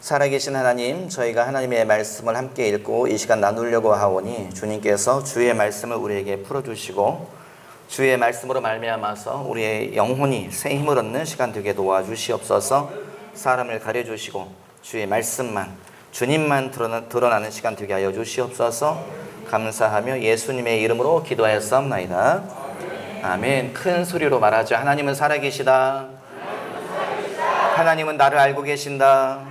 살아계신 하나님, 저희가 하나님의 말씀을 함께 읽고 이 시간 나누려고 하오니 주님께서 주의 말씀을 우리에게 풀어주시고 주의 말씀으로 말미암아서 우리의 영혼이 새 힘을 얻는 시간 되게 도와주시옵소서. 사람을 가려주시고 주의 말씀만, 주님만 드러나는 시간 되게 하여 주시옵소서. 감사하며 예수님의 이름으로 기도하였사옵나이다. 아멘. 큰 소리로 말하죠. 하나님은 살아계시다. 하나님은 나를 알고 계신다.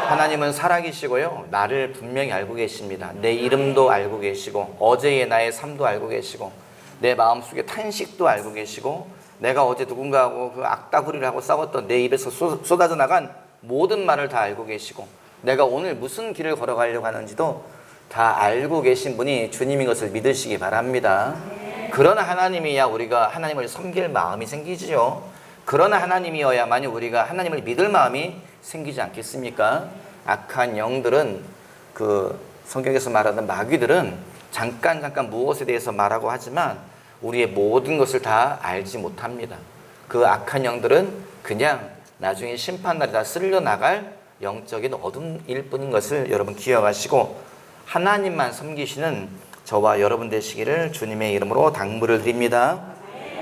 하나님은 살아계시고요, 나를 분명히 알고 계십니다. 내 이름도 알고 계시고 어제의 나의 삶도 알고 계시고 내 마음속의 탄식도 알고 계시고 내가 어제 누군가하고 그 악다구리를 하고 싸웠던 내 입에서 쏟아져 나간 모든 말을 다 알고 계시고 내가 오늘 무슨 길을 걸어가려고 하는지도 다 알고 계신 분이 주님인 것을 믿으시기 바랍니다. 그런 하나님이야 우리가 하나님을 섬길 마음이 생기지요. 그런 하나님이어야만 우리가 하나님을 믿을 마음이 생기지 않겠습니까? 악한 영들은, 그 성경에서 말하는 마귀들은 잠깐 무엇에 대해서 말하고 하지만 우리의 모든 것을 다 알지 못합니다. 그 악한 영들은 그냥 나중에 심판날에 다 쓸려나갈 영적인 어둠일 뿐인 것을 여러분 기억하시고 하나님만 섬기시는 저와 여러분 되시기를 주님의 이름으로 당부를 드립니다.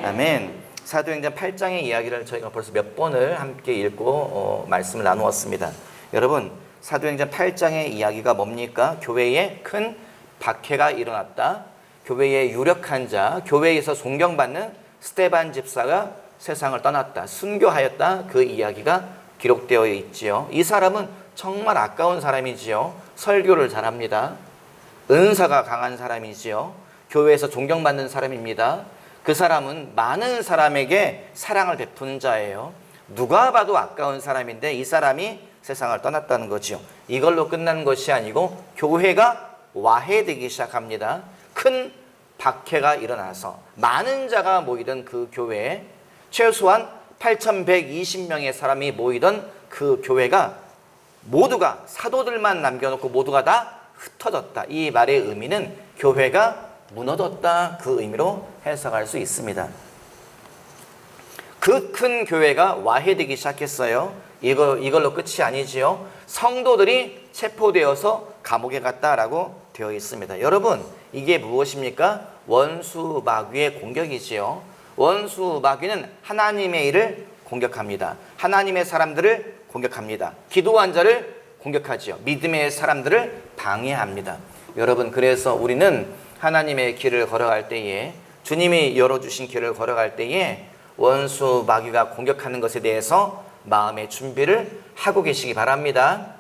아멘. 사도행전 8장의 이야기를 저희가 벌써 몇 번을 함께 읽고 말씀을 나누었습니다. 여러분, 사도행전 8장의 이야기가 뭡니까? 교회에 큰 박해가 일어났다. 교회의 유력한 자, 교회에서 존경받는 스데반 집사가 세상을 떠났다. 순교하였다. 그 이야기가 기록되어 있지요. 이 사람은 정말 아까운 사람이지요. 설교를 잘합니다. 은사가 강한 사람이지요. 교회에서 존경받는 사람입니다. 그 사람은 많은 사람에게 사랑을 베푸는 자예요. 누가 봐도 아까운 사람인데 이 사람이 세상을 떠났다는 거죠. 이걸로 끝난 것이 아니고 교회가 와해되기 시작합니다. 큰 박해가 일어나서 많은 자가 모이던 그 교회에 최소한 8,120명의 사람이 모이던 그 교회가 모두가 사도들만 남겨놓고 모두가 다 흩어졌다. 이 말의 의미는 교회가 무너졌다, 그 의미로 해석할 수 있습니다. 그 큰 교회가 와해되기 시작했어요. 이걸로 끝이 아니지요. 성도들이 체포되어서 감옥에 갔다라고 되어 있습니다. 여러분, 이게 무엇입니까? 원수 마귀의 공격이지요. 원수 마귀는 하나님의 일을 공격합니다. 하나님의 사람들을 공격합니다. 기도한 자를 공격하지요. 믿음의 사람들을 방해합니다. 여러분, 그래서 우리는 하나님의 길을 걸어갈 때에, 주님이 열어주신 길을 걸어갈 때에 원수 마귀가 공격하는 것에 대해서 마음의 준비를 하고 계시기 바랍니다.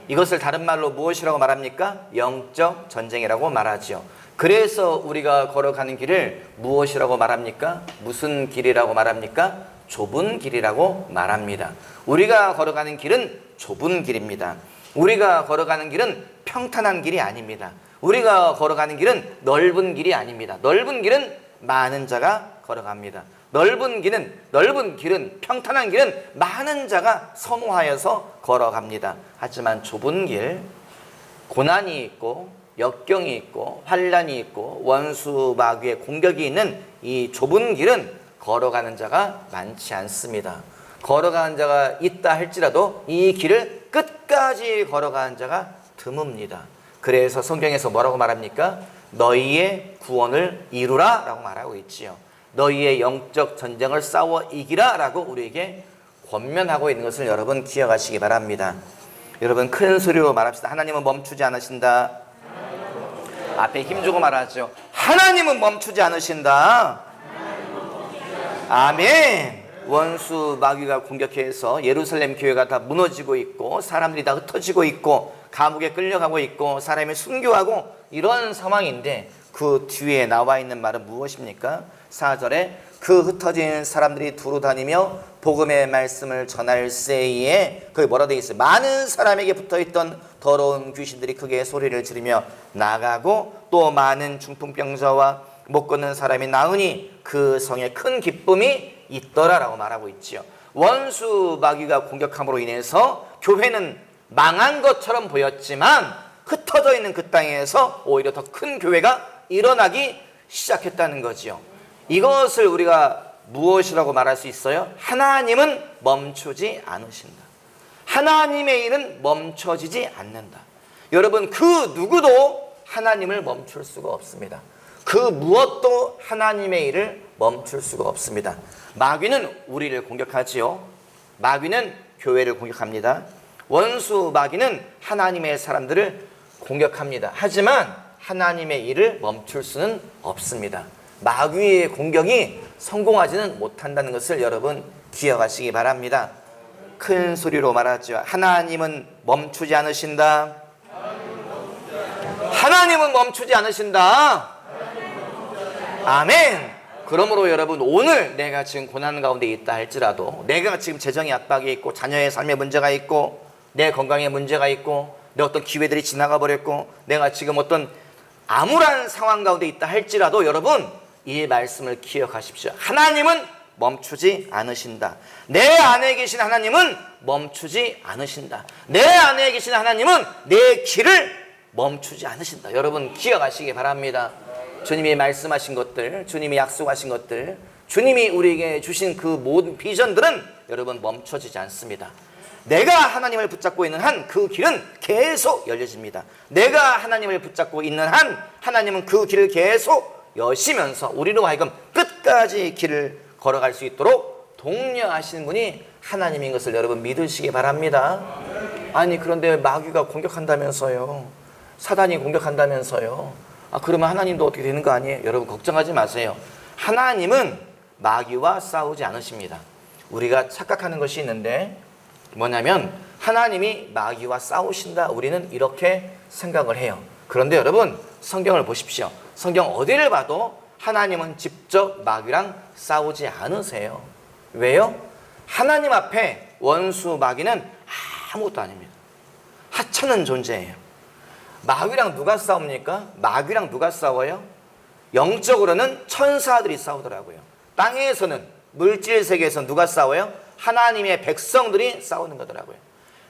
이것을 다른 말로 무엇이라고 말합니까? 영적 전쟁이라고 말하죠. 그래서 우리가 걸어가는 길을 무엇이라고 말합니까? 무슨 길이라고 말합니까? 좁은 길이라고 말합니다. 우리가 걸어가는 길은 좁은 길입니다. 우리가 걸어가는 길은 평탄한 길이 아닙니다. 우리가 걸어가는 길은 넓은 길이 아닙니다. 넓은 길은 많은 자가 걸어갑니다. 넓은 길은 평탄한 길은 많은 자가 선호하여서 걸어갑니다. 하지만 좁은 길, 고난이 있고 역경이 있고 환난이 있고 원수 마귀의 공격이 있는 이 좁은 길은 걸어가는 자가 많지 않습니다. 걸어가는 자가 있다 할지라도 이 길을 끝까지 걸어가는 자가 드뭅니다. 그래서 성경에서 뭐라고 말합니까? 너희의 구원을 이루라 라고 말하고 있지요. 너희의 영적 전쟁을 싸워 이기라 라고 우리에게 권면하고 있는 것을 여러분 기억하시기 바랍니다. 여러분, 큰 소리로 말합시다. 하나님은 멈추지 않으신다. 앞에 힘주고 말하죠. 하나님은 멈추지 않으신다. 아멘. 원수 마귀가 공격해서 예루살렘 교회가 다 무너지고 있고 사람들이 다 흩어지고 있고 감옥에 끌려가고 있고 사람이 순교하고 이런 상황인데 그 뒤에 나와 있는 말은 무엇입니까? 4절에 그 흩어진 사람들이 두루 다니며 복음의 말씀을 전할 새에 거기 뭐라 되어 있어요? 많은 사람에게 붙어있던 더러운 귀신들이 크게 소리를 지르며 나가고 또 많은 중풍병자와 못 걷는 사람이 나으니 그 성에 큰 기쁨이 있더라라고 말하고 있지요. 원수 마귀가 공격함으로 인해서 교회는 망한 것처럼 보였지만 흩어져 있는 그 땅에서 오히려 더 큰 교회가 일어나기 시작했다는 거지요. 이것을 우리가 무엇이라고 말할 수 있어요? 하나님은 멈추지 않으신다. 하나님의 일은 멈춰지지 않는다. 여러분, 그 누구도 하나님을 멈출 수가 없습니다. 그 무엇도 하나님의 일을 멈출 수가 없습니다. 마귀는 우리를 공격하지요. 마귀는 교회를 공격합니다. 원수 마귀는 하나님의 사람들을 공격합니다. 하지만 하나님의 일을 멈출 수는 없습니다. 마귀의 공격이 성공하지는 못한다는 것을 여러분 기억하시기 바랍니다. 큰 소리로 말하죠. 하나님은 멈추지 않으신다. 하나님은 멈추지 않으신다. 아멘. 그러므로 여러분, 오늘 내가 지금 고난 가운데 있다 할지라도, 내가 지금 재정의 압박이 있고 자녀의 삶에 문제가 있고 내 건강에 문제가 있고 내 어떤 기회들이 지나가 버렸고 내가 지금 어떤 암울한 상황 가운데 있다 할지라도 여러분, 이 말씀을 기억하십시오. 하나님은 멈추지 않으신다. 내 안에 계신 하나님은 멈추지 않으신다. 내 안에 계신 하나님은 내 길을 멈추지 않으신다. 여러분 기억하시기 바랍니다. 주님이 말씀하신 것들, 주님이 약속하신 것들, 주님이 우리에게 주신 그 모든 비전들은 여러분 멈춰지지 않습니다. 내가 하나님을 붙잡고 있는 한 그 길은 계속 열려집니다. 내가 하나님을 붙잡고 있는 한 하나님은 그 길을 계속 여시면서 우리로 하여금 끝까지 길을 걸어갈 수 있도록 독려하시는 분이 하나님인 것을 여러분 믿으시기 바랍니다. 아니 그런데 마귀가 공격한다면서요. 사단이 공격한다면서요. 그러면 하나님도 어떻게 되는 거 아니에요? 여러분 걱정하지 마세요. 하나님은 마귀와 싸우지 않으십니다. 우리가 착각하는 것이 있는데 뭐냐면 하나님이 마귀와 싸우신다, 우리는 이렇게 생각을 해요. 그런데 여러분 성경을 보십시오. 성경 어디를 봐도 하나님은 직접 마귀랑 싸우지 않으세요. 왜요? 하나님 앞에 원수 마귀는 아무것도 아닙니다. 하찮은 존재예요. 마귀랑 누가 싸웁니까? 마귀랑 누가 싸워요? 영적으로는 천사들이 싸우더라고요. 땅에서는, 물질 세계에서 누가 싸워요? 하나님의 백성들이 싸우는 거더라고요.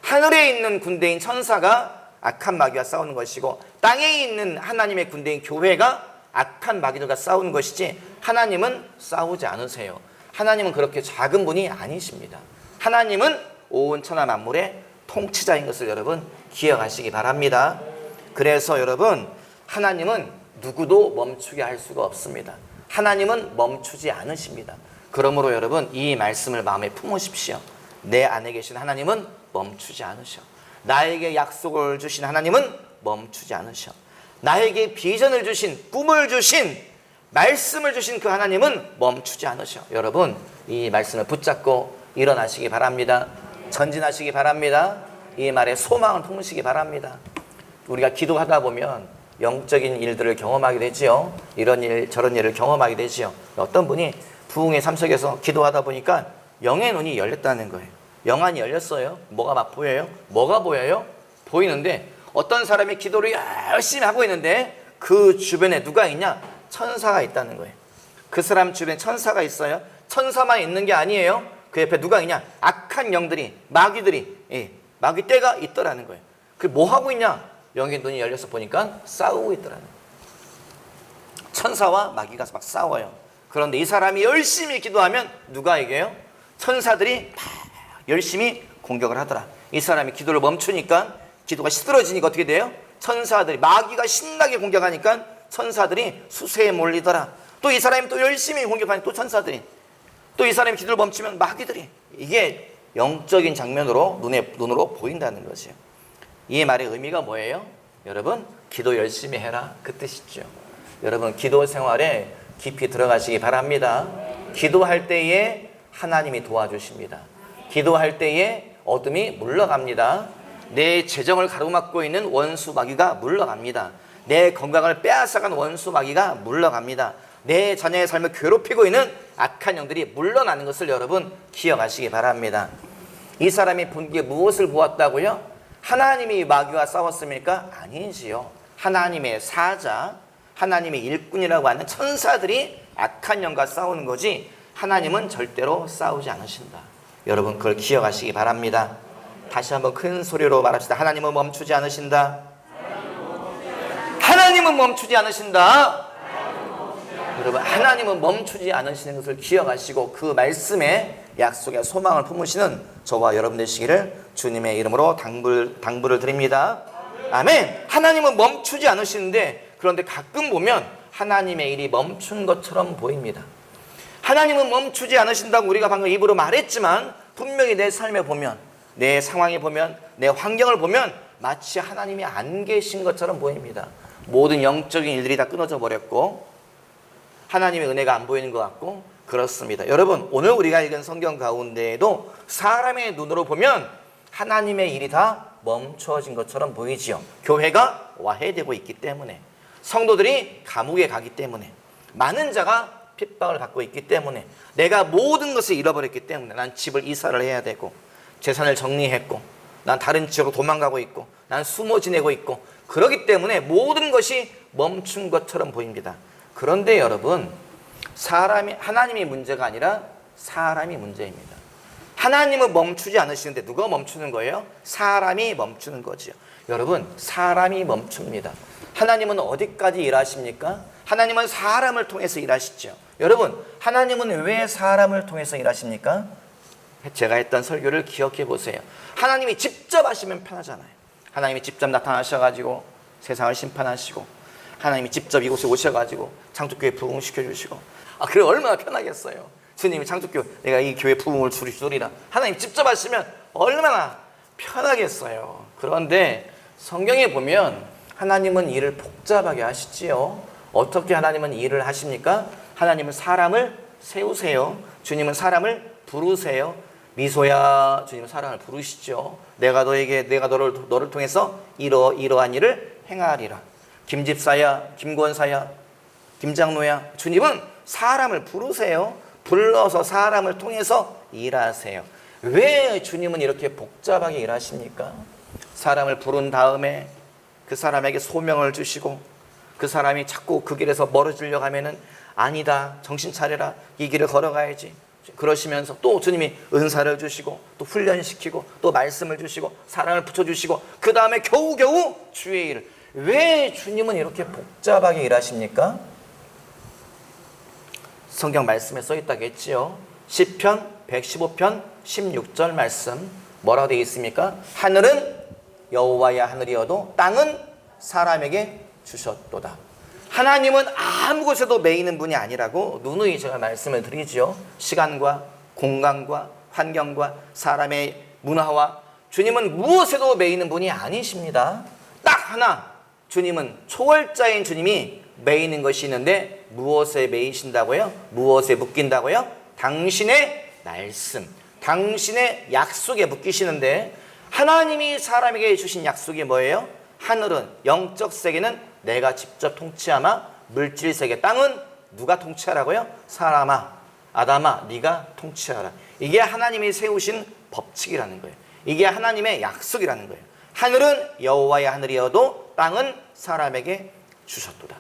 하늘에 있는 군대인 천사가 악한 마귀와 싸우는 것이고 땅에 있는 하나님의 군대인 교회가 악한 마귀들과 싸우는 것이지 하나님은 싸우지 않으세요. 하나님은 그렇게 작은 분이 아니십니다. 하나님은 온 천하 만물의 통치자인 것을 여러분 기억하시기 바랍니다. 그래서 여러분 하나님은 누구도 멈추게 할 수가 없습니다. 하나님은 멈추지 않으십니다. 그러므로 여러분 이 말씀을 마음에 품으십시오. 내 안에 계신 하나님은 멈추지 않으셔. 나에게 약속을 주신 하나님은 멈추지 않으셔. 나에게 비전을 주신, 꿈을 주신, 말씀을 주신 그 하나님은 멈추지 않으셔. 여러분 이 말씀을 붙잡고 일어나시기 바랍니다. 전진하시기 바랍니다. 이 말에 소망을 품으시기 바랍니다. 우리가 기도하다 보면 영적인 일들을 경험하게 되지요. 이런 일 저런 일을 경험하게 되지요. 어떤 분이 부흥의 삼석에서 기도하다 보니까 영의 눈이 열렸다는 거예요. 영안이 열렸어요. 뭐가 막 보여요? 뭐가 보여요? 보이는데 어떤 사람이 기도를 열심히 하고 있는데 그 주변에 누가 있냐? 천사가 있다는 거예요. 그 사람 주변에 천사가 있어요. 천사만 있는 게 아니에요. 그 옆에 누가 있냐? 악한 영들이, 마귀들이, 마귀 떼가 있더라는 거예요. 그 뭐 하고 있냐? 영의 눈이 열려서 보니까 싸우고 있더라는 거예요. 천사와 마귀가 막 싸워요. 그런데 이 사람이 열심히 기도하면 누가 이겨요? 천사들이 막 열심히 공격을 하더라. 이 사람이 기도를 멈추니까 기도가 시들어지니까 어떻게 돼요? 천사들이, 마귀가 신나게 공격하니까 천사들이 수세에 몰리더라. 또 이 사람이 또 열심히 공격하니까 또 천사들이, 또 이 사람이 기도를 멈추면 마귀들이. 이게 영적인 장면으로 눈으로 보인다는 거죠. 이 말의 의미가 뭐예요? 여러분 기도 열심히 해라 그 뜻이죠. 여러분 기도 생활에 깊이 들어가시기 바랍니다. 기도할 때에 하나님이 도와주십니다. 기도할 때에 어둠이 물러갑니다. 내 재정을 가로막고 있는 원수 마귀가 물러갑니다. 내 건강을 빼앗아간 원수 마귀가 물러갑니다. 내 자녀의 삶을 괴롭히고 있는 악한 영들이 물러나는 것을 여러분 기억하시기 바랍니다. 이 사람이 본 게 무엇을 보았다고요? 하나님이 마귀와 싸웠습니까? 아니지요. 하나님의 사자, 하나님의 일꾼이라고 하는 천사들이 악한 영과 싸우는 거지 하나님은 절대로 싸우지 않으신다. 여러분 그걸 기억하시기 바랍니다. 다시 한번 큰 소리로 말합시다. 하나님은 멈추지 않으신다. 하나님은 멈추지 않으신다. 여러분, 하나님은 멈추지 않으시는 것을 기억하시고 그 말씀에 약속의 소망을 품으시는 저와 여러분 되시기를 주님의 이름으로 당부를 드립니다. 아멘. 하나님은 멈추지 않으시는데, 그런데 가끔 보면 하나님의 일이 멈춘 것처럼 보입니다. 하나님은 멈추지 않으신다고 우리가 방금 입으로 말했지만, 분명히 내 삶에 보면, 내 상황에 보면, 내 환경을 보면 마치 하나님이 안 계신 것처럼 보입니다. 모든 영적인 일들이 다 끊어져 버렸고 하나님의 은혜가 안 보이는 것 같고 그렇습니다. 여러분, 오늘 우리가 읽은 성경 가운데에도 사람의 눈으로 보면 하나님의 일이 다 멈춰진 것처럼 보이지요. 교회가 와해되고 있기 때문에, 성도들이 감옥에 가기 때문에, 많은 자가 핍박을 받고 있기 때문에, 내가 모든 것을 잃어버렸기 때문에, 난 집을 이사를 해야 되고 재산을 정리했고 난 다른 지역으로 도망가고 있고 난 숨어 지내고 있고, 그렇기 때문에 모든 것이 멈춘 것처럼 보입니다. 그런데 여러분, 하나님이 문제가 아니라 사람이 문제입니다. 하나님은 멈추지 않으시는데 누가 멈추는 거예요? 사람이 멈추는 거지요. 여러분, 사람이 멈춥니다. 하나님은 어디까지 일하십니까? 하나님은 사람을 통해서 일하시죠. 여러분, 하나님은 왜 사람을 통해서 일하십니까? 제가 했던 설교를 기억해 보세요. 하나님이 직접 하시면 편하잖아요. 하나님이 직접 나타나셔가지고 세상을 심판하시고, 하나님이 직접 이곳에 오셔가지고 창조교회 부흥시켜주시고, 그래 얼마나 편하겠어요. 주님이 창조교회, 내가 이 교회 부흥을 주리라, 하나님 직접 하시면 얼마나 편하겠어요. 그런데 성경에 보면 하나님은 일을 복잡하게 하시지요. 어떻게 하나님은 일을 하십니까? 하나님은 사람을 세우세요. 주님은 사람을 부르세요. 미소야, 주님은 사람을 부르시죠. 내가 너를 통해서 이러한 일을 행하리라. 김집사야, 김권사야, 김장로야, 주님은 사람을 부르세요. 불러서 사람을 통해서 일하세요. 왜 주님은 이렇게 복잡하게 일하십니까? 사람을 부른 다음에 그 사람에게 소명을 주시고, 그 사람이 자꾸 그 길에서 멀어지려고 하면은 아니다, 정신 차려라, 이 길을 걸어가야지, 그러시면서 또 주님이 은사를 주시고 또 훈련시키고 또 말씀을 주시고 사랑을 붙여주시고, 그 다음에 겨우겨우 주의 일을. 왜 주님은 이렇게 복잡하게 일하십니까? 성경 말씀에 써있다겠지요. 시편 115편 16절 말씀 뭐라고 되어 있습니까? 하늘은 여호와의 하늘이어도 땅은 사람에게 주셨도다. 하나님은 아무 곳에도 매이는 분이 아니라고 누누이 제가 말씀을 드리지요. 시간과 공간과 환경과 사람의 문화와, 주님은 무엇에도 매이는 분이 아니십니다. 딱 하나, 주님은 초월자인 주님이 매이는 것이 있는데, 무엇에 매이신다고요? 무엇에 묶인다고요? 당신의 말씀, 당신의 약속에 묶이시는데, 하나님이 사람에게 주신 약속이 뭐예요? 하늘은, 영적 세계는 내가 직접 통치하마, 물질 세계, 땅은 누가 통치하라고요? 사람아, 아담아, 네가 통치하라. 이게 하나님이 세우신 법칙이라는 거예요. 이게 하나님의 약속이라는 거예요. 하늘은 여호와의 하늘이어도 땅은 사람에게 주셨도다.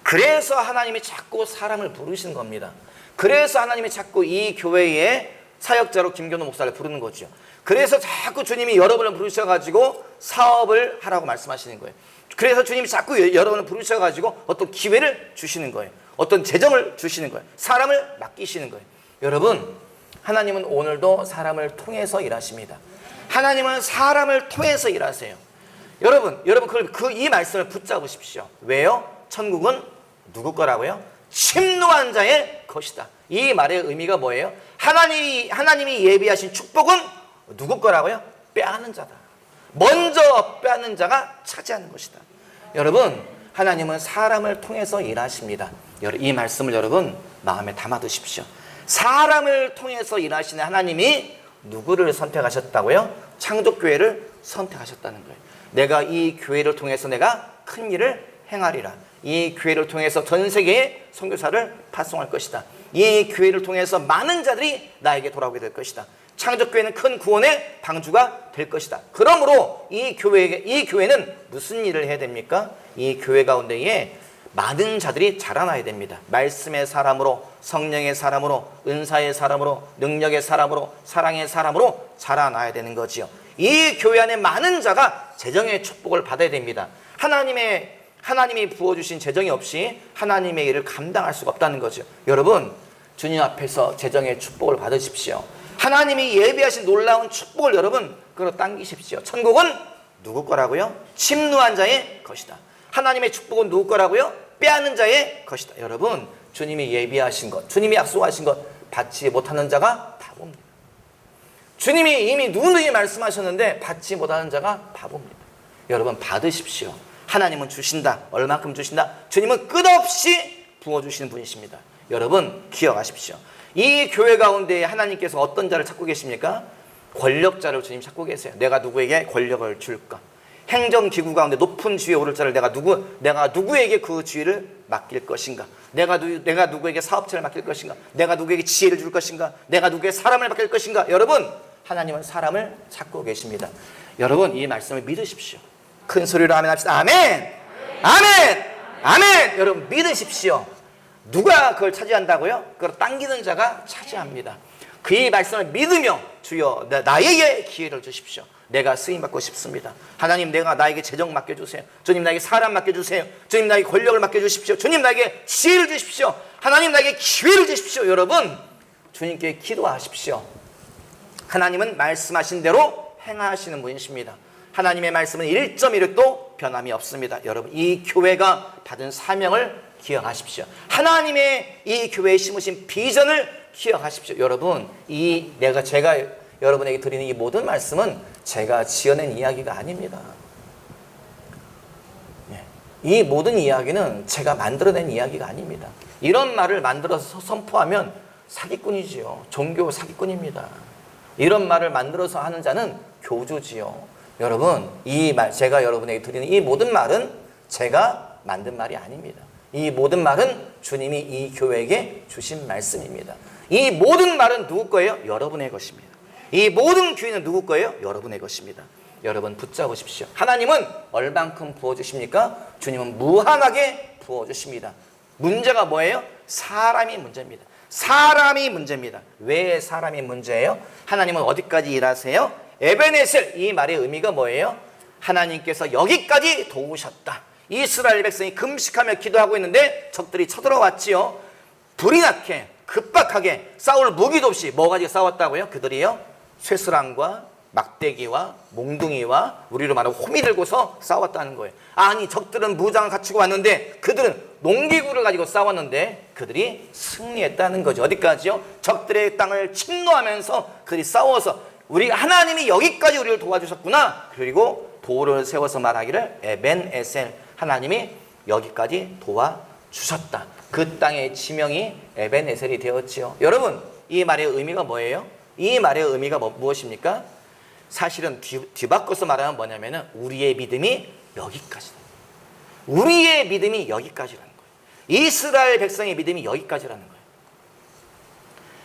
그래서 하나님이 자꾸 사람을 부르시는 겁니다. 그래서 하나님이 자꾸 이 교회의 사역자로 김경노 목사를 부르는 거죠. 그래서 자꾸 주님이 여러분을 부르셔가지고 사업을 하라고 말씀하시는 거예요. 그래서 주님이 자꾸 여러분을 부르셔가지고 어떤 기회를 주시는 거예요. 어떤 재정을 주시는 거예요. 사람을 맡기시는 거예요. 여러분, 하나님은 오늘도 사람을 통해서 일하십니다. 하나님은 사람을 통해서 일하세요. 여러분 이 말씀을 붙잡으십시오. 왜요? 천국은 누구 거라고요? 침노한 자의 것이다. 이 말의 의미가 뭐예요? 하나님이 예비하신 축복은 누구 거라고요? 빼앗는 자다. 먼저 빼앗는 자가 차지하는 것이다. 여러분, 하나님은 사람을 통해서 일하십니다. 이 말씀을 여러분 마음에 담아두십시오. 사람을 통해서 일하시는 하나님이 누구를 선택하셨다고요? 창조교회를 선택하셨다는 거예요. 내가 이 교회를 통해서 내가 큰 일을 행하리라. 이 교회를 통해서 전 세계에 선교사를 파송할 것이다. 이 교회를 통해서 많은 자들이 나에게 돌아오게 될 것이다. 창조교회는 큰 구원의 방주가 될 것이다. 그러므로 이 교회는 무슨 일을 해야 됩니까? 이 교회 가운데에 많은 자들이 자라나야 됩니다. 말씀의 사람으로, 성령의 사람으로, 은사의 사람으로, 능력의 사람으로, 사랑의 사람으로 자라나야 되는 거지요. 이 교회 안에 많은 자가 재정의 축복을 받아야 됩니다. 하나님의 하나님이 부어주신 재정이 없이 하나님의 일을 감당할 수가 없다는 거죠. 여러분, 주님 앞에서 재정의 축복을 받으십시오. 하나님이 예비하신 놀라운 축복을 여러분 끌어당기십시오. 천국은 누구 거라고요? 침노한 자의 것이다. 하나님의 축복은 누구 거라고요? 빼앗는 자의 것이다. 여러분, 주님이 예비하신 것, 주님이 약속하신 것 받지 못하는 자가 바보입니다. 주님이 이미 누누이 말씀하셨는데 받지 못하는 자가 바보입니다. 여러분, 받으십시오. 하나님은 주신다. 얼마큼 주신다? 주님은 끝없이 부어주시는 분이십니다. 여러분, 기억하십시오. 이 교회 가운데 하나님께서 어떤 자를 찾고 계십니까? 권력자를 주님 찾고 계세요. 내가 누구에게 권력을 줄까? 행정기구 가운데 높은 지위에 오를 자를 내가 누구에게 그 지위를 맡길 것인가? 내가 누구에게 사업체를 맡길 것인가? 내가 누구에게 지혜를 줄 것인가? 내가 누구에게 사람을 맡길 것인가? 여러분, 하나님은 사람을 찾고 계십니다. 여러분, 이 말씀을 믿으십시오. 큰 소리로 아멘 합시다. 아멘! 아멘! 아멘! 여러분, 믿으십시오. 누가 그걸 차지한다고요? 그걸 당기는 자가 차지합니다. 그의 말씀을 믿으며 주여 나에게 기회를 주십시오. 내가 쓰임받고 싶습니다. 하나님, 나에게 재정 맡겨주세요. 주님, 나에게 사람 맡겨주세요. 주님, 나에게 권력을 맡겨주십시오. 주님, 나에게 지혜를 주십시오. 하나님, 나에게 기회를 주십시오. 여러분, 주님께 기도하십시오. 하나님은 말씀하신 대로 행하시는 분이십니다. 하나님의 말씀은 1.1도 변함이 없습니다. 여러분, 이 교회가 받은 사명을 기억하십시오. 하나님의 이 교회에 심으신 비전을 기억하십시오. 여러분, 제가 여러분에게 드리는 이 모든 말씀은 제가 지어낸 이야기가 아닙니다. 이 모든 이야기는 제가 만들어낸 이야기가 아닙니다. 이런 말을 만들어서 선포하면 사기꾼이지요. 종교 사기꾼입니다. 이런 말을 만들어서 하는 자는 교주지요. 여러분, 제가 여러분에게 드리는 이 모든 말은 제가 만든 말이 아닙니다. 이 모든 말은 주님이 이 교회에게 주신 말씀입니다. 이 모든 말은 누구 거예요? 여러분의 것입니다. 이 모든 기회는 누구 거예요? 여러분의 것입니다. 여러분, 붙잡으십시오. 하나님은 얼만큼 부어주십니까? 주님은 무한하게 부어주십니다. 문제가 뭐예요? 사람이 문제입니다. 사람이 문제입니다. 왜 사람이 문제예요? 하나님은 어디까지 일하세요? 에베네셀, 이 말의 의미가 뭐예요? 하나님께서 여기까지 도우셨다. 이스라엘 백성이 금식하며 기도하고 있는데 적들이 쳐들어왔지요. 불이 나게 급박하게 싸울 무기도 없이 뭐 가지고 싸웠다고요? 그들이요, 쇠스랑과 막대기와 몽둥이와 우리로 말하면 호미 들고서 싸웠다는 거예요. 아니, 적들은 무장을 갖추고 왔는데 그들은 농기구를 가지고 싸웠는데 그들이 승리했다는 거죠. 어디까지요? 적들의 땅을 침노하면서 그들이 싸워서 우리 하나님이 여기까지 우리를 도와주셨구나. 그리고 도를 세워서 말하기를 에벤에셀, 하나님이 여기까지 도와주셨다. 그 땅의 지명이 에벤에셀이 되었지요. 여러분, 이 말의 의미가 뭐예요? 이 말의 의미가 무엇입니까? 사실은 뒤바꿔서 말하면 뭐냐면은 우리의 믿음이 여기까지다. 우리의 믿음이 여기까지라는 거예요. 이스라엘 백성의 믿음이 여기까지라는 거예요.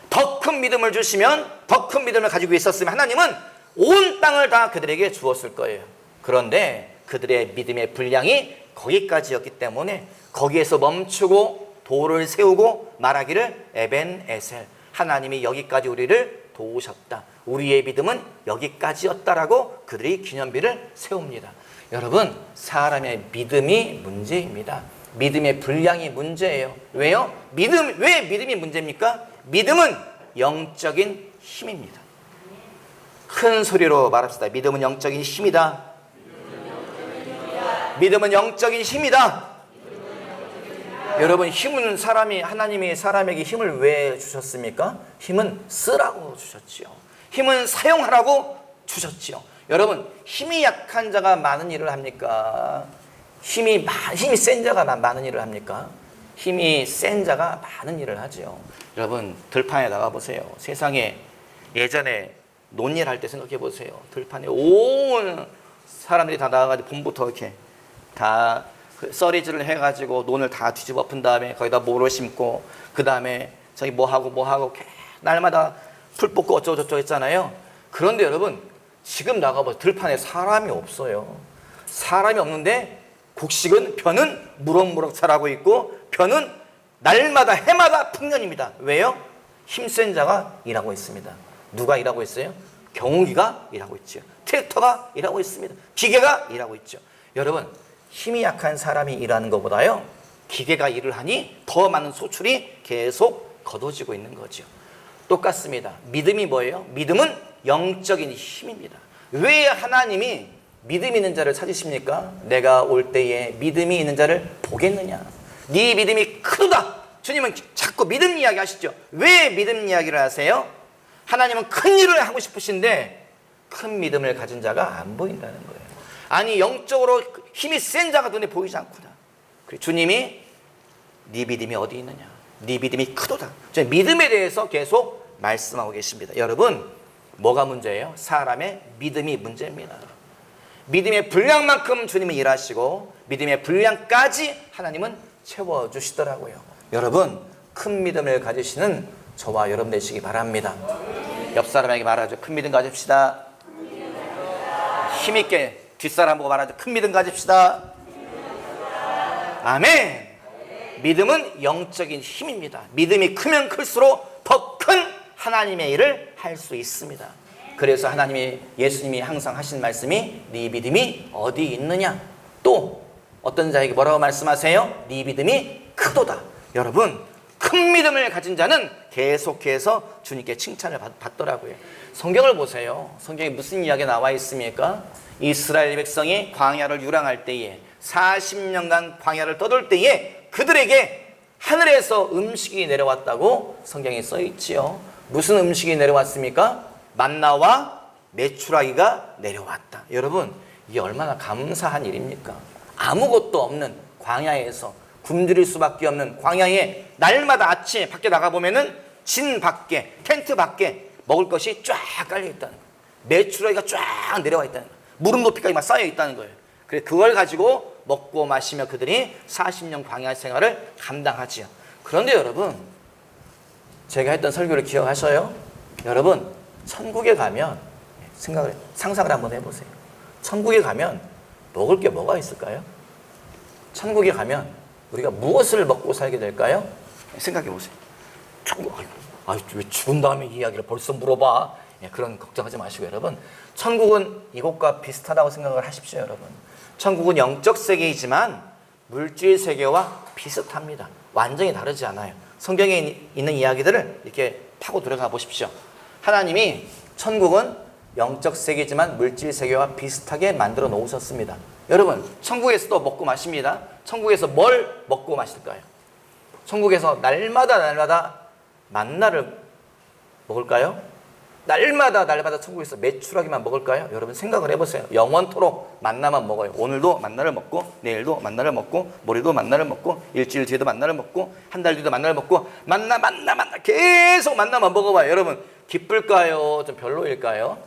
더 큰 믿음을 주시면, 더 큰 믿음을 가지고 있었으면 하나님은 온 땅을 다 그들에게 주었을 거예요. 그런데 그들의 믿음의 분량이 거기까지였기 때문에 거기에서 멈추고 도를 세우고 말하기를 에벤에셀, 하나님이 여기까지 우리를 도우셨다. 우리의 믿음은 여기까지였다라고 그들이 기념비를 세웁니다. 여러분, 사람의 믿음이 문제입니다. 믿음의 분량이 문제예요. 왜요? 왜 믿음이 문제입니까? 믿음은 영적인 힘입니다. 큰 소리로 말합시다. 믿음은 영적인 힘이다. 믿음은 영적인 힘이다. 여러분, 힘은 하나님이 사람에게 힘을 왜 주셨습니까? 힘은 쓰라고 주셨지요. 힘은 사용하라고 주셨지요. 여러분, 힘이 약한 자가 많은 일을 합니까? 힘이 센 자가 많은 일을 합니까? 힘이 센 자가 많은 일을 하지요. 여러분, 들판에 나가보세요. 세상에 예전에 논일 할 때 생각해 보세요. 들판에 온 사람들이 다 나가가지고 봄부터 이렇게 다 썰이질을 해가지고 논을 다 뒤집어 엎은 다음에 거기다 모를 심고, 그 다음에 저기 뭐하고 날마다 풀 뽑고 어쩌고저쩌고 했잖아요. 그런데 여러분, 지금 나가보세요. 들판에 사람이 없어요. 사람이 없는데 곡식은 벼는 무럭무럭 자라고 있고 벼는 날마다 해마다 풍년입니다. 왜요? 힘센 자가 일하고 있습니다. 누가 일하고 있어요? 경운기가 일하고 있죠. 트랙터가 일하고 있습니다. 기계가 일하고 있죠. 여러분, 힘이 약한 사람이 일하는 것보다요, 기계가 일을 하니 더 많은 소출이 계속 거둬지고 있는 거죠. 똑같습니다. 믿음이 뭐예요? 믿음은 영적인 힘입니다. 왜 하나님이 믿음 있는 자를 찾으십니까? 내가 올 때에 믿음이 있는 자를 보겠느냐. 네 믿음이 크도다. 주님은 자꾸 믿음 이야기 하시죠. 왜 믿음 이야기를 하세요? 하나님은 큰 일을 하고 싶으신데 큰 믿음을 가진 자가 안 보인다는 거예요. 아니, 영적으로 힘이 센 자가 눈에 보이지 않구나. 주님이 네 믿음이 어디 있느냐. 네 믿음이 크도다. 믿음에 대해서 계속 말씀하고 계십니다. 여러분, 뭐가 문제예요? 사람의 믿음이 문제입니다. 믿음의 분량만큼 주님은 일하시고 믿음의 분량까지 하나님은 채워주시더라고요. 여러분, 큰 믿음을 가지시는 저와 여러분 되시기 바랍니다. 옆 사람에게 말하죠. 큰 믿음 가집시다. 힘있게 뒷사람 보고 말하죠. 큰 믿음 가집시다. 아멘. 믿음은 영적인 힘입니다. 믿음이 크면 클수록 더 큰 하나님의 일을 할 수 있습니다. 그래서 예수님이 항상 하신 말씀이 네 믿음이 어디 있느냐. 또 어떤 자에게 뭐라고 말씀하세요? 네 믿음이 크도다. 여러분, 큰 믿음을 가진 자는 계속해서 주님께 칭찬을 받더라고요. 성경을 보세요. 성경에 무슨 이야기가 나와 있습니까? 이스라엘 백성이 광야를 유랑할 때에 40년간 광야를 떠돌 때에 그들에게 하늘에서 음식이 내려왔다고 성경에 써 있지요. 무슨 음식이 내려왔습니까? 만나와 메추라기가 내려왔다. 여러분, 이게 얼마나 감사한 일입니까? 아무것도 없는 광야에서 굶주릴 수밖에 없는 광야에 날마다 아침에 밖에 나가보면은 진 밖에, 텐트 밖에 먹을 것이 쫙 깔려 있다는 거예요. 메추라기가 쫙 내려와 있다는 거예요. 무릎 높이까지 막 쌓여 있다는 거예요. 그래서 그걸 가지고 먹고 마시며 그들이 40년 광야 생활을 감당하지요. 그런데 여러분, 제가 했던 설교를 기억하셔요? 여러분, 천국에 가면 상상을 한번 해보세요. 천국에 가면 먹을 게 뭐가 있을까요? 천국에 가면 우리가 무엇을 먹고 살게 될까요? 생각해 보세요. 왜 죽은 다음에 이 이야기를 벌써 물어봐? 그런 걱정하지 마시고 여러분, 천국은 이곳과 비슷하다고 생각을 하십시오. 여러분, 천국은 영적 세계이지만 물질 세계와 비슷합니다. 완전히 다르지 않아요. 성경에 있는 이야기들을 이렇게 파고 들어가 보십시오. 하나님이 천국은 영적 세계지만 물질 세계와 비슷하게 만들어 놓으셨습니다. 여러분, 천국에서도 먹고 마십니다. 천국에서 뭘 먹고 마실까요? 천국에서 날마다 만나를 먹을까요? 날마다 천국에서 메추라기만 먹을까요? 여러분, 생각을 해보세요. 영원토록 만나만 먹어요. 오늘도 만나를 먹고, 내일도 만나를 먹고, 모레도 만나를 먹고, 일주일 뒤에도 만나를 먹고, 한 달 뒤에도 만나를 먹고, 만나 계속 만나만 먹어봐요. 여러분, 기쁠까요? 좀 별로일까요?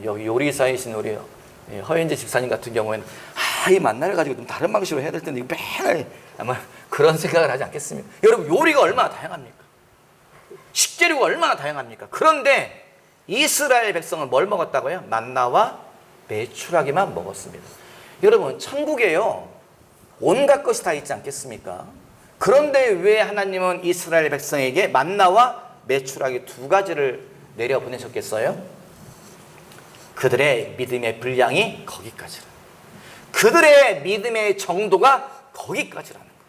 여기 요리사이신 우리 허현재 집사님 같은 경우에는 이 만나를 가지고 좀 다른 방식으로 해야 될 텐데 이거 맨날 아마 그런 생각을 하지 않겠습니까? 여러분, 요리가 얼마나 다양합니까? 식재료가 얼마나 다양합니까? 그런데 이스라엘 백성은 뭘 먹었다고요? 만나와 메추라기만 먹었습니다. 여러분, 천국에요, 온갖 것이 다 있지 않겠습니까? 그런데 왜 하나님은 이스라엘 백성에게 만나와 메추라기 두 가지를 내려보내셨겠어요? 그들의 믿음의 분량이 거기까지라. 그들의 믿음의 정도가 거기까지라는 거예요.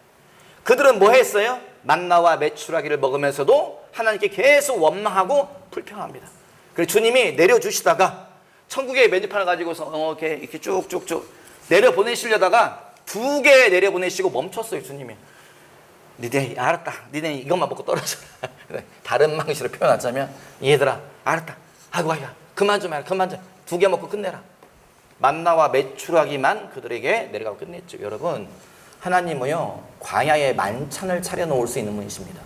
그들은 뭐 했어요? 만나와 메추라기를 먹으면서도 하나님께 계속 원망하고 불평합니다. 그래서 주님이 내려주시다가 천국의 메뉴판을 가지고서 이렇게 쭉쭉쭉 내려보내시려다가 2개 내려보내시고 멈췄어요. 주님이. 니네 알았다. 니네 이것만 먹고 떨어져라. 다른 방식으로 표현하자면, 얘들아 알았다. 아이고 그만 좀 해라. 그만 좀. 2개 먹고 끝내라. 만나와 메추라기만 그들에게 내려가고 끝냈죠. 여러분, 하나님은요, 광야에 만찬을 차려놓을 수 있는 분이십니다.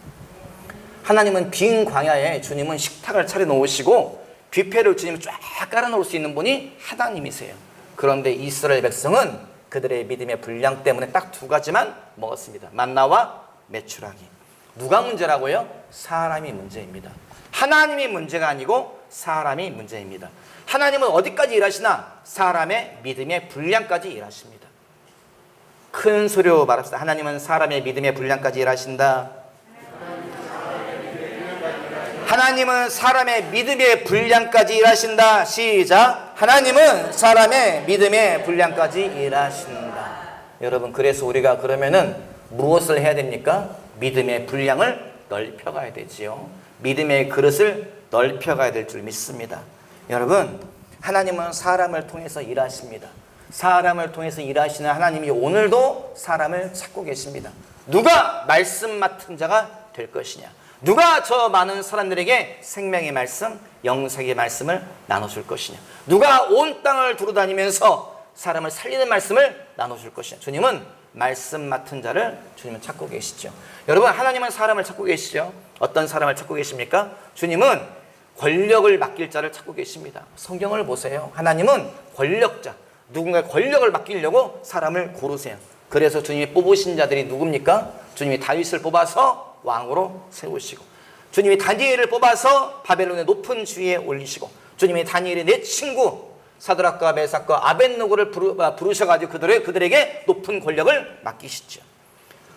하나님은 빈 광야에 주님은 식탁을 차려놓으시고 뷔페를 주님이 쫙 깔아놓을 수 있는 분이 하나님이세요. 그런데 이스라엘 백성은 그들의 믿음의 분량 때문에 딱 2가지만 먹었습니다. 만나와 메추라기. 누가 문제라고요? 사람이 문제입니다. 하나님이 문제가 아니고 사람이 문제입니다. 하나님은 어디까지 일하시나? 사람의 믿음의 분량까지 일하십니다. 큰 소리로 말합시다. 하나님은 사람의 믿음의 분량까지 일하신다. 하나님은 사람의 믿음의 분량까지 일하신다. 시작. 하나님은 사람의 믿음의 분량까지 일하신다. 여러분, 그래서 우리가 그러면은 무엇을 해야 됩니까? 믿음의 분량을 넓혀가야 되지요. 믿음의 그릇을 넓혀가야 될 줄 믿습니다. 여러분, 하나님은 사람을 통해서 일하십니다. 사람을 통해서 일하시는 하나님이 오늘도 사람을 찾고 계십니다. 누가 말씀 맡은 자가 될 것이냐? 누가 저 많은 사람들에게 생명의 말씀, 영생의 말씀을 나눠줄 것이냐? 누가 온 땅을 두루다니면서 사람을 살리는 말씀을 나눠줄 것이냐? 주님은 말씀 맡은 자를 주님은 찾고 계시죠. 여러분, 하나님은 사람을 찾고 계시죠. 어떤 사람을 찾고 계십니까? 주님은 권력을 맡길 자를 찾고 계십니다. 성경을 보세요. 하나님은 권력자, 누군가 권력을 맡기려고 사람을 고르세요. 그래서 주님이 뽑으신 자들이 누굽니까? 주님이 다윗을 뽑아서 왕으로 세우시고, 주님이 다니엘을 뽑아서 바벨론의 높은 주위에 올리시고, 주님이 다니엘의 내 친구 사드락과 메삭과 아벳느고를 부르셔가지고 그들에게 높은 권력을 맡기시죠.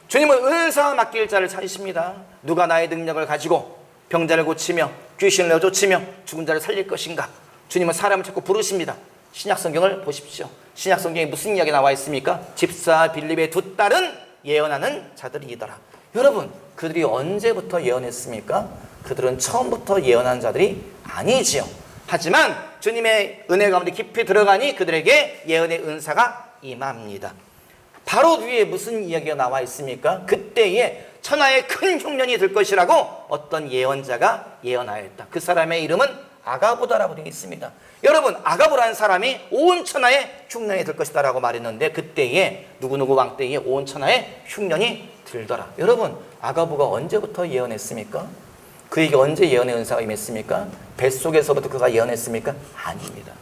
주님은 은사 맡길 자를 찾으십니다. 누가 나의 능력을 가지고 병자를 고치며 귀신을 내쫓으며 죽은 자를 살릴 것인가? 주님은 사람을 자꾸 부르십니다. 신약성경을 보십시오. 신약성경에 무슨 이야기 나와 있습니까? 집사 빌립의 두 딸은 예언하는 자들이더라. 여러분, 그들이 언제부터 예언했습니까? 그들은 처음부터 예언한 자들이 아니지요. 하지만 주님의 은혜 가운데 깊이 들어가니 그들에게 예언의 은사가 임합니다. 바로 뒤에 무슨 이야기가 나와 있습니까? 그때에 천하의 큰 흉년이 들 것이라고 어떤 예언자가 예언하였다. 그 사람의 이름은 아가보다라고 되어 있습니다. 여러분, 아가보라는 사람이 온 천하에 흉년이 들 것이다 라고 말했는데, 그때에 누구누구 왕 때에 온 천하에 흉년이 들더라. 여러분, 아가보가 언제부터 예언했습니까? 그에게 언제 예언의 은사가 임했습니까? 뱃속에서부터 그가 예언했습니까? 아닙니다.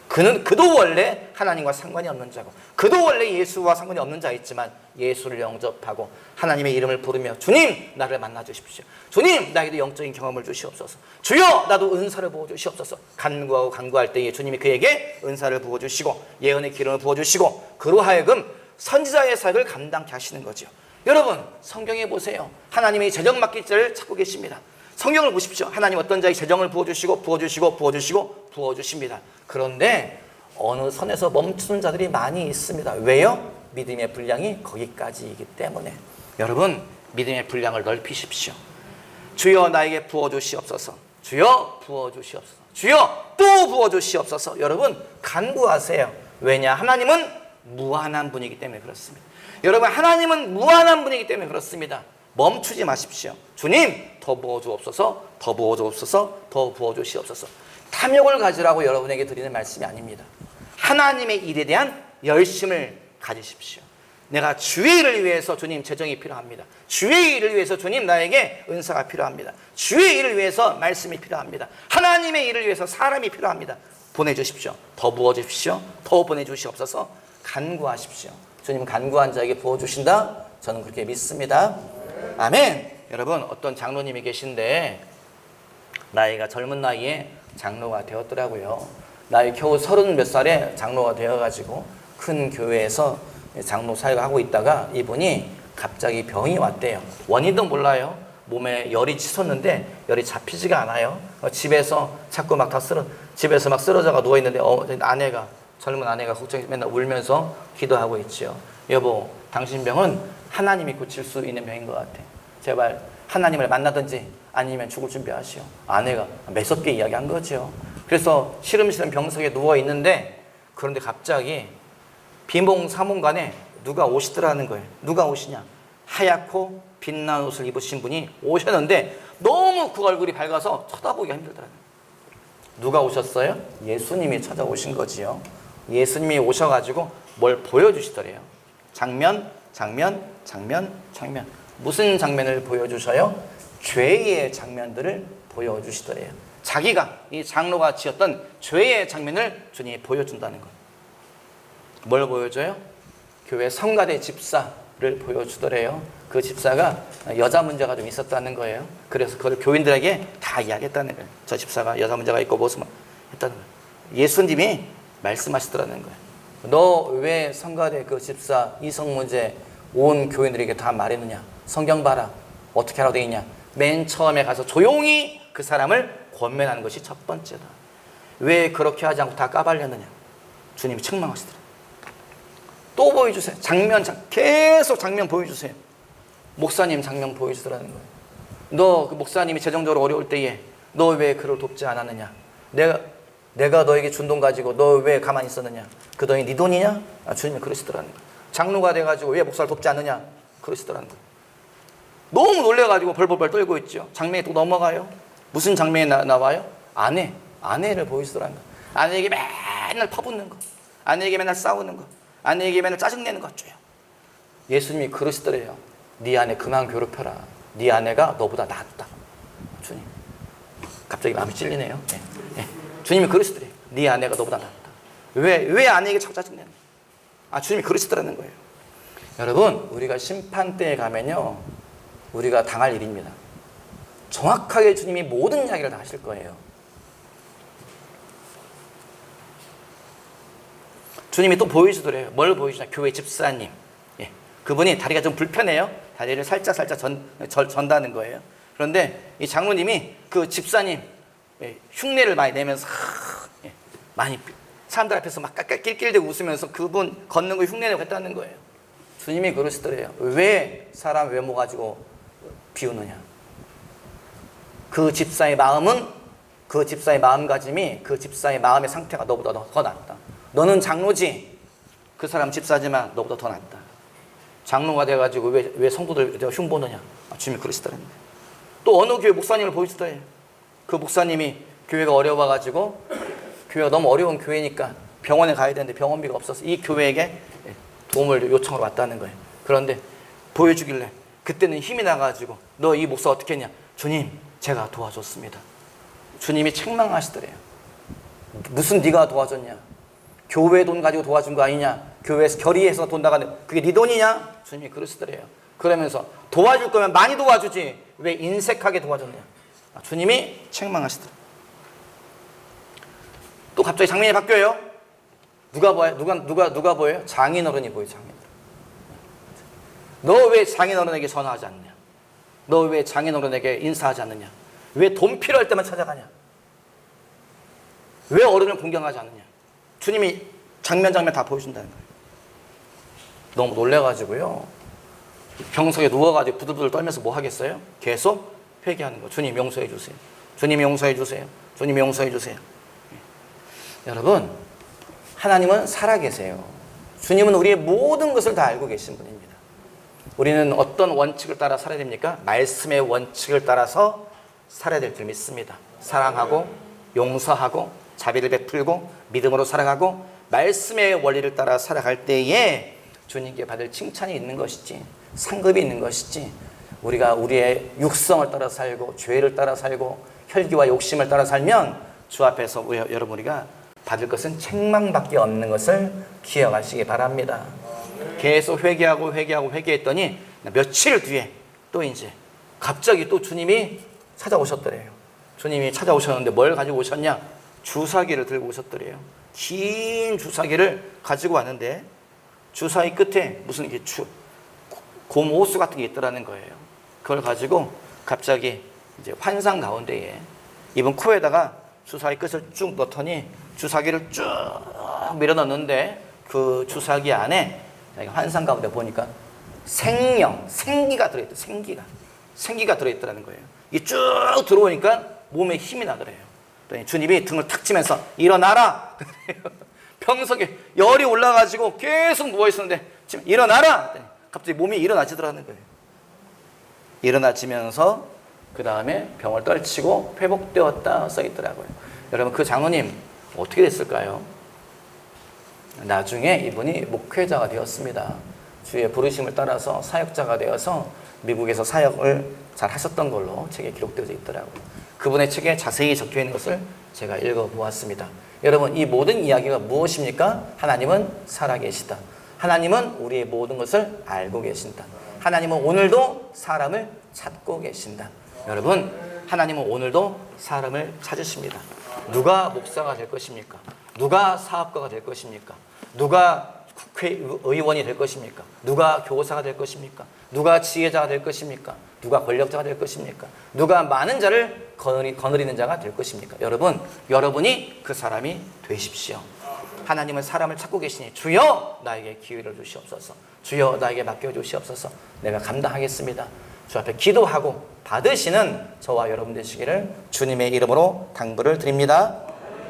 그도 원래 하나님과 상관이 없는 자고, 그도 원래 예수와 상관이 없는 자였지만 예수를 영접하고 하나님의 이름을 부르며 주님, 나를 만나 주십시오. 주님, 나에게도 영적인 경험을 주시옵소서. 주여, 나도 은사를 부어주시옵소서. 간구하고 간구할 때에 주님이 그에게 은사를 부어주시고 예언의 기름을 부어주시고 그로 하여금 선지자의 사역을 감당케 하시는 거죠. 여러분, 성경에 보세요. 하나님이 재정 맡길 자를 찾고 계십니다. 성경을 보십시오. 하나님 어떤 자에게 재정을 부어주십니다. 그런데 어느 선에서 멈추는 자들이 많이 있습니다. 왜요? 믿음의 분량이 거기까지이기 때문에. 여러분, 믿음의 분량을 넓히십시오. 주여, 나에게 부어주시옵소서. 주여, 부어주시옵소서. 주여, 또 부어주시옵소서. 여러분, 간구하세요. 왜냐? 하나님은 무한한 분이기 때문에 그렇습니다. 여러분, 하나님은 무한한 분이기 때문에 그렇습니다. 멈추지 마십시오. 주님, 더 부어주옵소서, 더 부어주옵소서, 더 부어주시옵소서. 탐욕을 가지라고 여러분에게 드리는 말씀이 아닙니다. 하나님의 일에 대한 열심을 가지십시오. 내가 주의 일을 위해서 주님 재정이 필요합니다. 주의 일을 위해서 주님 나에게 은사가 필요합니다. 주의 일을 위해서 말씀이 필요합니다. 하나님의 일을 위해서 사람이 필요합니다. 보내주십시오. 더 부어주십시오. 더 보내주시옵소서. 간구하십시오. 주님은 간구한 자에게 부어주신다. 저는 그렇게 믿습니다. 아멘. 여러분, 어떤 장로님이 계신데 나이가 젊은 나이에 장로가 되었더라고요. 나이 겨우 30몇 살에 장로가 되어가지고 큰 교회에서 장로 사역을 하고 있다가 이분이 갑자기 병이 왔대요. 원인도 몰라요. 몸에 열이 치솟는데 열이 잡히지가 않아요. 집에서 자꾸 막 집에서 막 쓰러져가 누워있는데 아내가, 젊은 아내가 걱정해서 맨날 울면서 기도하고 있죠. 여보, 당신 병은 하나님이 고칠 수 있는 병인 것 같아. 제발 하나님을 만나든지 아니면 죽을 준비하시오. 아내가 매섭게 이야기한 거죠. 그래서 시름시름 병석에 누워있는데, 그런데 갑자기 비몽사몽간에 누가 오시더라는 거예요. 누가 오시냐? 하얗고 빛난 옷을 입으신 분이 오셨는데 너무 그 얼굴이 밝아서 쳐다보기가 힘들더라고요. 누가 오셨어요? 예수님이 찾아오신 거지요. 예수님이 오셔가지고 뭘 보여주시더래요. 장면. 무슨 장면을 보여주셔요? 죄의 장면들을 보여주시더래요. 자기가, 이 장로가 지었던 죄의 장면을 주님이 보여준다는 거예요. 뭘 보여줘요? 교회 성가대 집사를 보여주더래요. 그 집사가 여자 문제가 좀 있었다는 거예요. 그래서 그걸 교인들에게 다 이야기했다는 거예요. 저 집사가 여자 문제가 있고 무슨 했다는 거예요. 예수님이 말씀하시더라는 거예요. 너 왜 성가대 그 집사 이성 문제 온 교인들에게 다 말했느냐? 성경 봐라. 어떻게 하라고 되어 있냐? 맨 처음에 가서 조용히 그 사람을 권면하는 것이 첫 번째다. 왜 그렇게 하지 않고 다 까발렸느냐? 주님이 책망하시더라. 또 보여주세요. 계속 장면 보여주세요. 목사님 장면 보여주더라는 거예요. 너 그 목사님이 재정적으로 어려울 때에 너 왜 그를 돕지 않았느냐? 내가 너에게 준 돈 가지고 너 왜 가만히 있었느냐? 그 돈이 네 돈이냐? 주님이 그러시더라는 거예요. 장로가 돼가지고 왜 목사를 돕지 않느냐? 그러시더라는 거예요. 너무 놀래가지고 벌벌벌 떨고 있죠. 장면이 또 넘어가요. 무슨 장면이 나와요? 아내를 보여주더라는 거예요. 아내에게 맨날 퍼붓는 거, 아내에게 맨날 싸우는 거, 아내에게 맨날 짜증내는 거 줘요. 예수님이 그러시더래요. 네 아내 그만 괴롭혀라. 네 아내가 너보다 낫다. 주님, 갑자기 마음이 찔리네요. 주님이 그러시더래요. 네 아내가 너보다 낫다. 왜 아내에게 자꾸 짜증내는 거예요? 주님이 그러시더라는 거예요. 여러분, 우리가 심판대에 가면요, 우리가 당할 일입니다. 정확하게 주님이 모든 이야기를 다 하실 거예요. 주님이 또 보여주더래요. 뭘 보여주냐? 교회 집사님. 그분이 다리가 좀 불편해요. 다리를 살짝 전다는 거예요. 그런데 이 장로님이 그 집사님 흉내를 많이 내면서 많이 사람들 앞에서 막 낄낄대고 웃으면서 그분 걷는 거 흉내내고 했다는 거예요. 주님이 그러시더래요. 왜 사람 외모 가지고 비우느냐? 그 집사의 마음은, 그 집사의 마음가짐이, 그 집사의 마음의 상태가 너보다 더 낫다. 너는 장로지, 그 사람 집사지만 너보다 더 낫다. 장로가 돼가지고 왜 성도들 흉보느냐? 주님이 그러시더라는 거예요. 또 어느 교회 목사님을 보여주더래요. 그 목사님이 교회가 어려워가지고, 교회가 너무 어려운 교회니까 병원에 가야 되는데 병원비가 없어서 이 교회에게 도움을 요청하러 왔다는 거예요. 그런데 보여주길래 그때는 힘이 나가지고 너 이 목사 어떻게 했냐? 주님, 제가 도와줬습니다. 주님이 책망하시더래요. 무슨 네가 도와줬냐? 교회 돈 가지고 도와준 거 아니냐? 교회에서 결의해서 돈 나가는 그게 네 돈이냐? 주님이 그러시더래요. 그러면서 도와줄 거면 많이 도와주지 왜 인색하게 도와줬냐? 주님이 책망하시더래요. 또 갑자기 장면이 바뀌어요. 누가 보여요? 장인어른이 보여요. 장인어른. 너 왜 장인어른에게 전화하지 않느냐? 너 왜 장인어른에게 인사하지 않느냐? 왜 돈 필요할 때만 찾아가냐? 왜 어른을 공경하지 않느냐? 주님이 장면 다 보여준다는 거예요. 너무 놀래가지고요, 병석에 누워가지고 부들부들 떨면서 뭐 하겠어요? 계속 회개하는 거예요. 주님 용서해 주세요. 주님 용서해 주세요. 주님 용서해 주세요. 여러분, 하나님은 살아계세요. 주님은 우리의 모든 것을 다 알고 계신 분입니다. 우리는 어떤 원칙을 따라 살아야 됩니까? 말씀의 원칙을 따라서 살아야 될 줄 믿습니다. 사랑하고 용서하고 자비를 베풀고 믿음으로 살아가고 말씀의 원리를 따라 살아갈 때에 주님께 받을 칭찬이 있는 것이지, 상급이 있는 것이지, 우리가 우리의 육성을 따라 살고 죄를 따라 살고 혈기와 욕심을 따라 살면 주 앞에서 여러분 우리가 받을 것은 책망밖에 없는 것을 기억하시기 바랍니다. 계속 회개했더니 며칠 뒤에 또 이제 갑자기 또 주님이 찾아오셨더래요. 주님이 찾아오셨는데 뭘 가지고 오셨냐? 주사기를 들고 오셨더래요. 긴 주사기를 가지고 왔는데 주사기 끝에 무슨 이게 곰 호수 같은 게 있더라는 거예요. 그걸 가지고 갑자기 이제 환상 가운데에 이분 코에다가 주사기 끝을 쭉 넣더니 주사기를 쭉 밀어넣는데 그 주사기 안에 환상 가운데 보니까 생기가 들어있다. 생기가 들어있더라는 거예요. 이게 쭉 들어오니까 몸에 힘이 나더래요. 주님이 등을 탁 치면서 일어나라. 병석에 열이 올라가지고 계속 누워있었는데 일어나라. 갑자기 몸이 일어나지더라는 거예요. 일어나지면서 그 다음에 병을 떨치고 회복되었다 써있더라고요. 여러분, 그 장로님 어떻게 됐을까요? 나중에 이분이 목회자가 되었습니다. 주의 부르심을 따라서 사역자가 되어서 미국에서 사역을 잘 하셨던 걸로 책에 기록되어 있더라고요. 그분의 책에 자세히 적혀 있는 것을 제가 읽어보았습니다. 여러분, 이 모든 이야기가 무엇입니까? 하나님은 살아계시다. 하나님은 우리의 모든 것을 알고 계신다. 하나님은 오늘도 사람을 찾고 계신다. 여러분, 하나님은 오늘도 사람을 찾으십니다. 누가 목사가 될 것입니까? 누가 사업가가 될 것입니까? 누가 국회의원이 될 것입니까? 누가 교사가 될 것입니까? 누가 지혜자가 될 것입니까? 누가 권력자가 될 것입니까? 누가 많은 자를 거느리는 자가 될 것입니까? 여러분, 여러분이 그 사람이 되십시오. 하나님은 사람을 찾고 계시니 주여 나에게 기회를 주시옵소서. 주여 나에게 맡겨주시옵소서. 내가 감당하겠습니다. 주 앞에 기도하고 받으시는 저와 여러분 되시기를 주님의 이름으로 당부를 드립니다.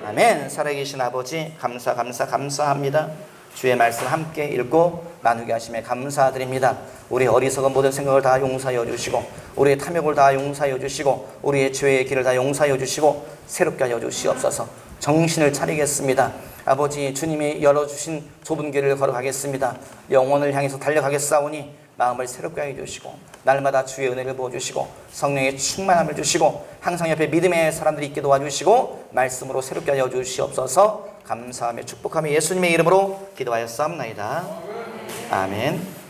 아멘. 살아계신 아버지 감사합니다. 주의 말씀 함께 읽고 나누게 하심에 감사드립니다. 우리의 어리석은 모든 생각을 다 용서하여 주시고 우리의 탐욕을 다 용서하여 주시고 우리의 죄의 길을 다 용서하여 주시고 새롭게 하여 주시옵소서. 정신을 차리겠습니다. 아버지 주님이 열어주신 좁은 길을 걸어가겠습니다. 영혼을 향해서 달려가겠사오니 마음을 새롭게 하여 주시고 날마다 주의 은혜를 부어주시고 성령의 충만함을 주시고 항상 옆에 믿음의 사람들이 있게 도와주시고 말씀으로 새롭게 하여 주시옵소서. 감사하며 축복하며 예수님의 이름으로 기도하였사옵나이다. 아멘.